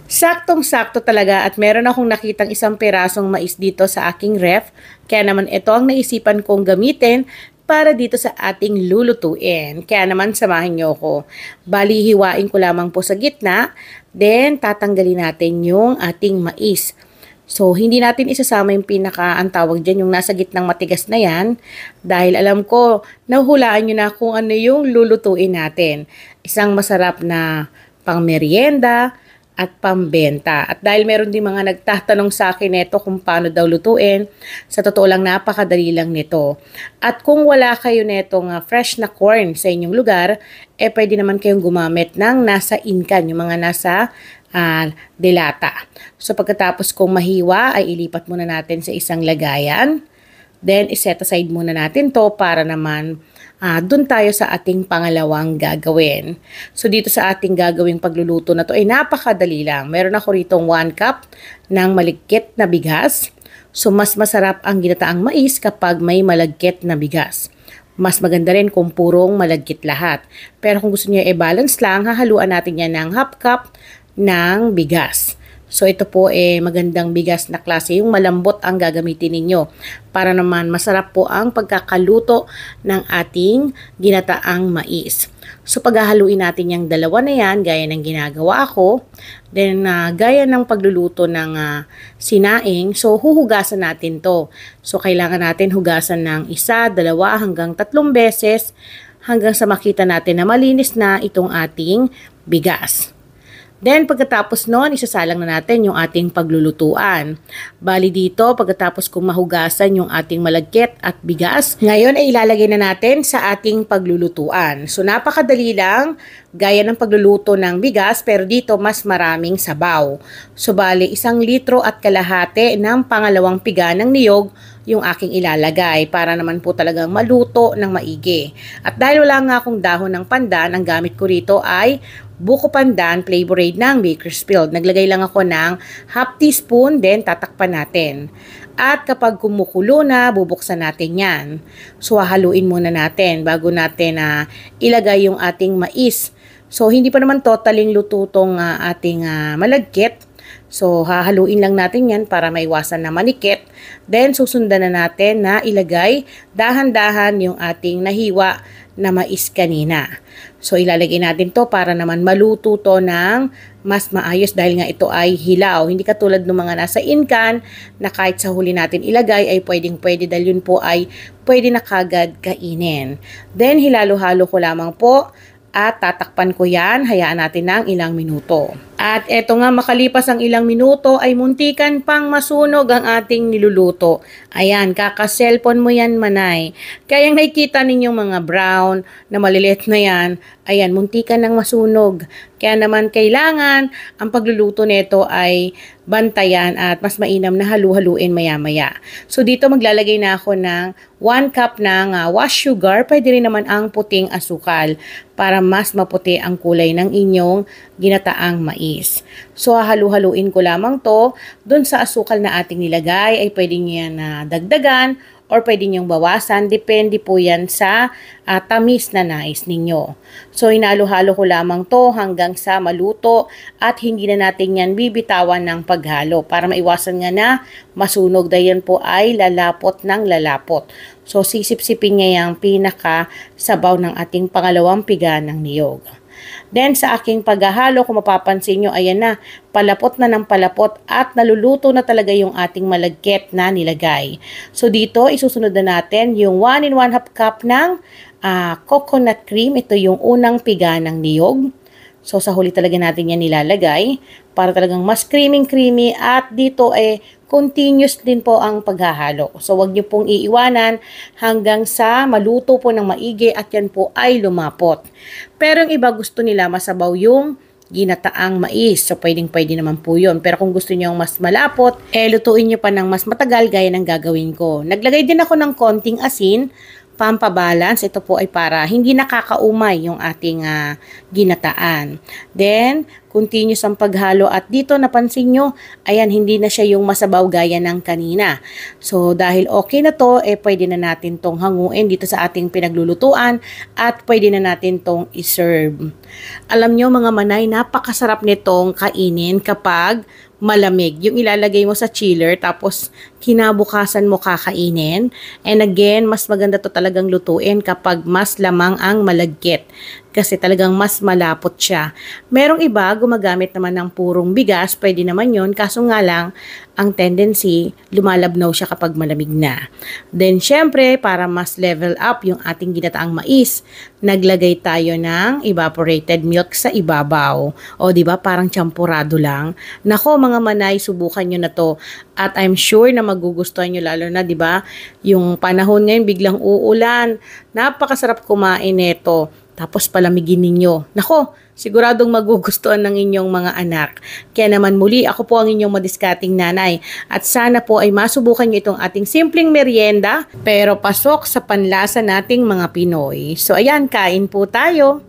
Saktong-sakto talaga at meron akong nakitang isang pirasong mais dito sa aking ref. Kaya naman ito ang naisipan kong gamitin para dito sa ating lulutuin. Kaya naman samahin niyo ako. Bali, hiwain ko lamang po sa gitna. Then, tatanggalin natin yung ating mais. So, hindi natin isasama yung ang tawag dyan, yung nasa gitnang matigas na yan. Dahil alam ko, nahuhulaan nyo na kung ano yung lulutuin natin. Isang masarap na pang merienda at pambenta. At dahil meron din mga nagtatanong sa akin nito kung paano daw lutuin, sa totoo lang napakadali lang nito. At kung wala kayo netong fresh na corn sa inyong lugar, pwede naman kayong gumamit ng nasa inkan, yung mga nasa delata. So pagkatapos kong mahiwa, ay ilipat muna natin sa isang lagayan. Then, iset aside muna natin to para naman dun tayo sa ating pangalawang gagawin. So, dito sa ating gagawing pagluluto na to ay napakadali lang. Meron ako rito 1 cup ng maligkit na bigas. So, mas masarap ang ginataang mais kapag may malagkit na bigas. Mas maganda rin kung purong malagkit lahat. Pero kung gusto niyo i-balance lang, hahaluan natin yan ng half cup ng bigas. So ito po magandang bigas na klase, yung malambot ang gagamitin ninyo para naman masarap po ang pagkakaluto ng ating ginataang mais. So paghahaluin natin yung dalawa na yan, gaya ng ginagawa ko. Then gaya ng pagluluto ng sinaing, so huhugasan natin to. So kailangan natin hugasan ng 1, 2 hanggang 3 beses hanggang sa makita natin na malinis na itong ating bigas. Then, pagkatapos nun, isasalang na natin yung ating paglulutuan. Bali dito, pagkatapos kung mahugasan yung ating malagkit at bigas, ngayon ay ilalagay na natin sa ating paglulutuan. So, napakadali lang, gaya ng pagluluto ng bigas, pero dito mas maraming sabaw. So, bali, 1 litro at kalahati ng pangalawang piga ng niyog yung aking ilalagay para naman po talagang maluto ng maigi. At dahil wala nga akong dahon ng pandan, ang gamit ko rito ay buko pandan flavor aid ng Bakersfield. Naglagay lang ako ng half teaspoon, then tatakpan natin. At kapag kumukulo na, bubuksan natin yan. So, haluin muna natin bago natin ilagay yung ating mais. So, hindi pa naman totaling luto tong ating malagkit. So, hahaluin lang natin yan para maiwasan na manikit. Then, susundan na natin na ilagay dahan-dahan yung ating nahiwa na mais kanina. So, ilalagay natin to para naman maluto to ng mas maayos dahil nga ito ay hilaw. Hindi katulad ng mga nasa inkan na kahit sa huli natin ilagay ay pwedeng-pwede dahil yun po ay pwede na kagad kainin. Then, hilalo-halo ko lamang po at tatakpan ko yan. Hayaan natin ng ilang minuto. At eto nga, makalipas ang ilang minuto ay muntikan pang masunog ang ating niluluto. Ayan, kaka-cellphone mo yan, Manay. Kaya yung nakikita ninyong mga brown na maliliit na yan, ayan, muntikan ng masunog. Kaya naman kailangan ang pagluluto nito ay bantayan at mas mainam na halu-haluin maya-maya. So dito maglalagay na ako ng 1 cup ng wash sugar. Pwede rin naman ang puting asukal para mas maputi ang kulay ng inyong ginataang mais. So, halu-haluin ko lamang to. Dun sa asukal na ating nilagay ay pwede nyo yan dagdagan or pwede nyong bawasan. Depende po yan sa tamis na nais ninyo. So, hinalo-halo ko lamang to hanggang sa maluto at hindi na natin yan bibitawan ng paghalo para maiwasan nga na masunog dahil yan po ay lalapot ng lalapot. So, sisip-sipin niya yung pinaka-sabaw ng ating pangalawang piga ng niyog. Then, sa aking paghahalo, kung mapapansin nyo, ayan na, palapot na ng palapot at naluluto na talaga yung ating malagkit na nilagay. So, dito, isusunod na natin yung 1 1/2 cup ng coconut cream. Ito yung unang piga ng niyog. So, sa huli talaga natin yan nilalagay para talagang mas creamy at dito continuous din po ang paghahalo. So, wag niyo pong iiwanan hanggang sa maluto po ng maigi at yan po ay lumapot. Pero yung iba gusto nila masabaw yung ginataang mais. So, pwedeng-pwede naman po yun. Pero kung gusto niyo mas malapot, lutuin niyo pa ng mas matagal gaya ng gagawin ko. Naglagay din ako ng konting asin, pampabalance. Ito po ay para hindi nakakaumay yung ating ginataan. Then, continuous ang paghalo at dito napansin nyo, ayan, hindi na siya yung masabaw gaya ng kanina. So dahil okay na to, pwede na natin tong hanguin dito sa ating pinaglulutuan at pwede na natin tong iserve. Alam nyo mga manay, napakasarap nitong kainin kapag malamig. Yung ilalagay mo sa chiller tapos kinabukasan mo kakainin. And again, mas maganda to talagang lutuin kapag mas lamang ang malagkit. Kasi talagang mas malapot siya. Merong iba, gumagamit naman ng purong bigas. Pwede naman yon. Kaso nga lang, ang tendency, lumalabnaw siya kapag malamig na. Then, syempre, para mas level up yung ating ginataang mais, naglagay tayo ng evaporated milk sa ibabaw. O, di ba parang champurado lang. Nako, mga manay, subukan nyo na to. At I'm sure na magugustuhan nyo lalo na, di ba? Yung panahon ngayon, biglang uulan. Napakasarap kumain nito. Tapos palamigin ninyo. Nako, siguradong magugustuhan ng inyong mga anak. Kaya naman muli, ako po ang inyong madiskating nanay. At sana po ay masubukan nyo itong ating simpleng merienda, pero pasok sa panlasa nating mga Pinoy. So ayan, kain po tayo.